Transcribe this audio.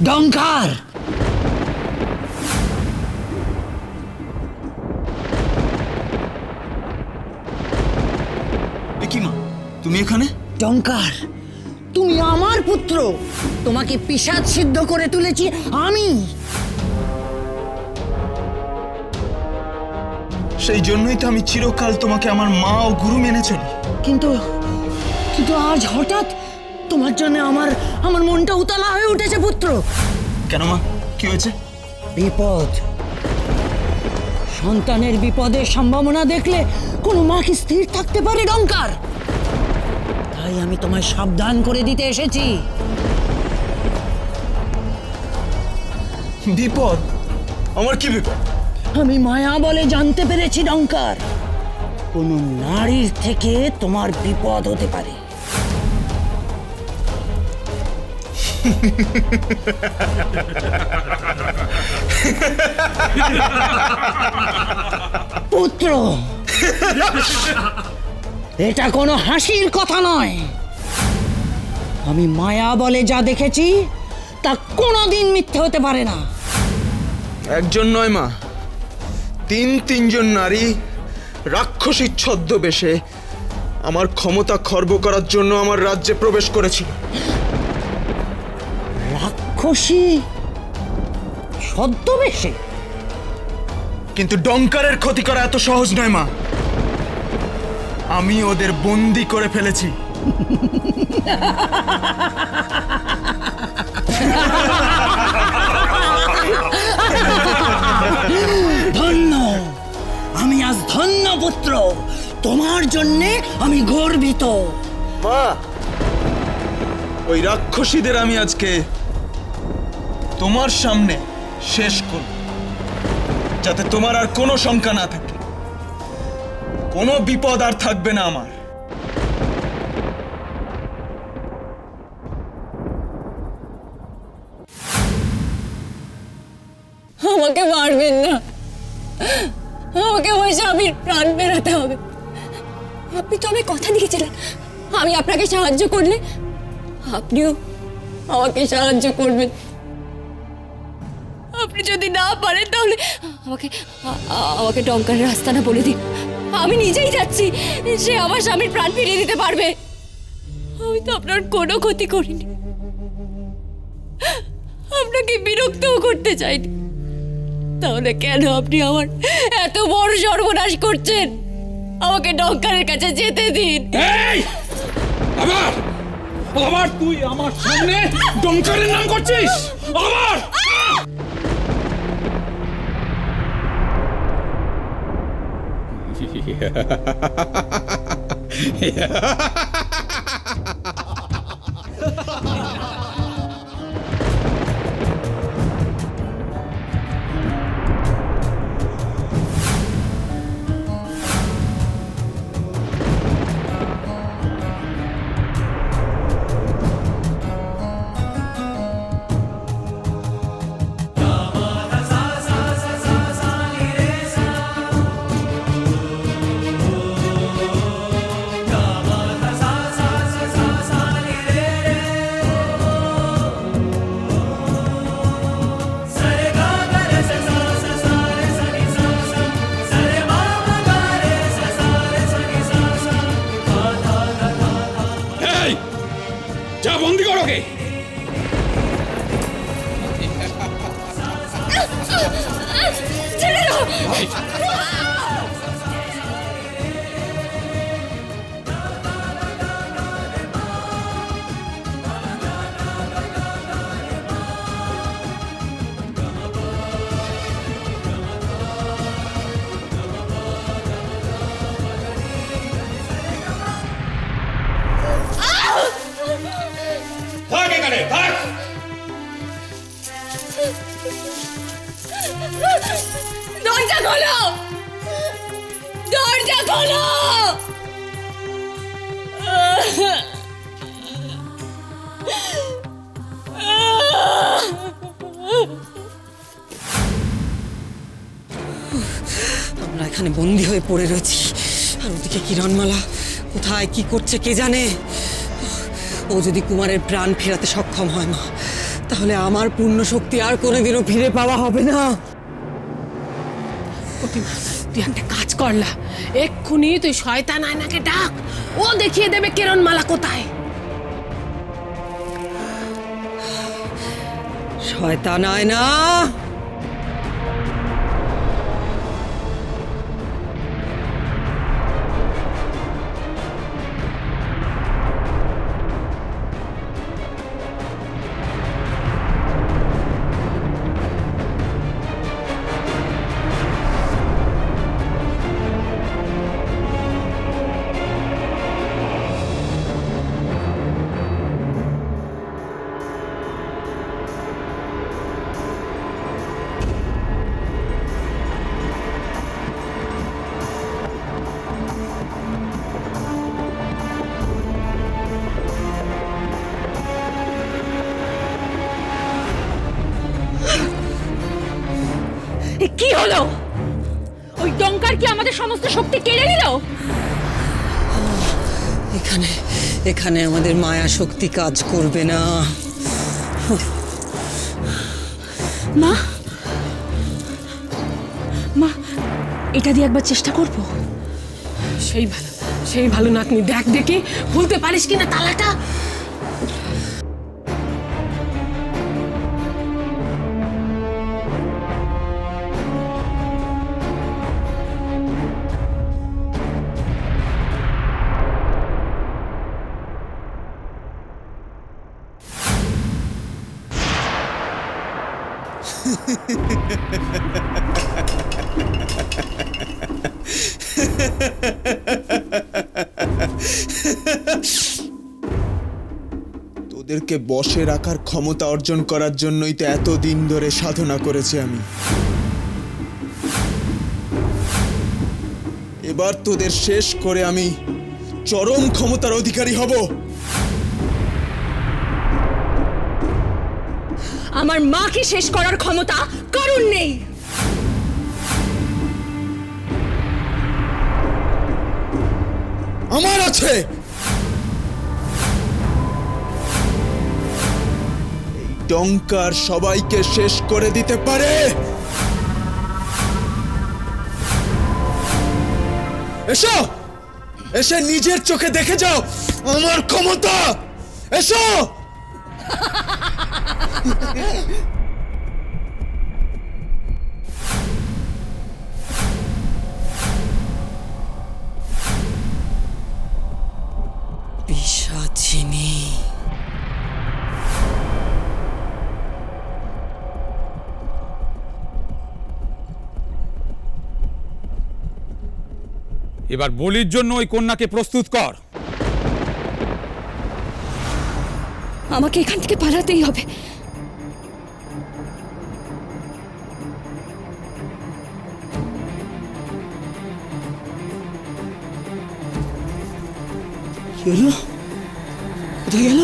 ডঙ্কার। কি মা, তুমি এখানে? ডঙ্কার, তুমি আমার পুত্র, তোমাকে পিশাচ সিদ্ধ করে তুলেছি আমি। সেই জন্যই তো আমি চিরকাল তোমাকে আমার মা ও গুরু মেনে চলি। কিন্তু কিন্তু আজ হঠাৎ তোমার জন্য আমার আমার মনটা উতলা হয়ে উঠেছে পুত্র। কেন মা, কি হয়েছে? বিপদ। সন্তানের বিপদের সম্ভাবনা দেখলে কোনো মা কি স্থির থাকতে পারে ডঙ্কার? তাই আমি তোমায় সাবধান করে দিতে এসেছি। বিপদ? আমার কি বিপদ? আমি মায়া বলে জানতে পেরেছি ডঙ্কার, কোন নারীর থেকে তোমার বিপদ হতে পারে। পুত্র, এটা কোনো হাসির কথা নয়। আমি মায়া বলে যা দেখেছি তা কোনোদিন মিথ্যে হতে পারে না। একজন নয় মা, তিনজন নারী রাক্ষসীর ছদ্মবেশে আমার ক্ষমতা খর্ব করার জন্য আমার রাজ্যে প্রবেশ করেছিল। রাক্ষসী ছদ্মবেশে? কিন্তু ডঙ্কারের ক্ষতি করা এত সহজ নয় মা। আমি ওদের বন্দি করে ফেলেছি। ধন্য, আমি আজ ধন্য পুত্র, তোমার জন্যে আমি গর্বিত। মা, ওই রাক্ষসীদের আমি আজকে তোমার সামনে শেষ করব, যাতে তোমার আর কোনো শঙ্কা না থাকে। কোনো বিপদ আর থাকবে না আমার। আমাকে মারবেন না, আমাকে ওই স্বামীর প্রাণ বেরোতে হবে। আপনি তো আমায় কথা দিয়েছিলেন, আমি আপনাকে সাহায্য করলে আপনিও আমাকে সাহায্য করবেন। আপনি যদি না পারেন তাহলে আমাকে ডঙ্কারের রাস্তাটা বলে দিন, আমি নিজেই যাচ্ছি। সে আমার স্বামীর প্রাণ ফিরিয়ে দিতে পারবে। আমি তো আপনার কোনো ক্ষতি করিনি, আপনাকে বিরক্তও করতে চাইনি। তাহলে কেন আপনি আমার এত বড় সর্বনাশ করছেন? আমাকে ডঙ্কারের কাছে যেতে দিন। আবার আবার তুই আমার সামনে ডঙ্কারের নাম করছিস? আবার বন্দি করো কে? দরজা খোলো, দরজা খোলো। আমরা এখানে বন্দি হয়ে পড়ে রয়েছি, আর ওদিকে কিরণমালা কোথায় কি করছে কে জানে। ও যদি কুমারের প্রাণ ফেরাতে সক্ষম হয় মা, তাহলে আমার পূর্ণ শক্তি আর কোনোদিনও ফিরে পাওয়া হবে না। প্রতিমা, তুই একটা কাজ করলা, এক্ষুনি তুই শয়তান আয়নাকে ডাক, ও দেখিয়ে দেবে কিরণমালা কোথায়। শয়তান আয়না, কি হলো? ওই ডঙ্কার কি আমাদের সমস্ত শক্তি কেড়ে নিল? এখানে এখানে আমাদের মায়া শক্তি কাজ করবে না। মা, মা, এটা দিয়ে একবার চেষ্টা করব। সেই ভালো নাতনি, দেখ দেখি খুলতে পারিস কিনা তালাটা। তোদেরকে বশে রাখার ক্ষমতা অর্জন করার জন্যই তো এতদিন ধরে সাধনা করেছি আমি। এবার তোদের শেষ করে আমি চরম ক্ষমতার অধিকারী হব। আমার মাকে শেষ করার ক্ষমতা কারণ নেই। আমার আছে। এই ডঙ্কার সবাইকে শেষ করে দিতে পারে। এসো, এসে নিজের চোখে দেখে যাও আমার ক্ষমতা। এসো। পিশাচিনী, এবার বলির জন্য ওই কন্যাকে প্রস্তুত কর। আমাকে এখান থেকে পালাতেই হবে। কি হলো? কোথায় গেল?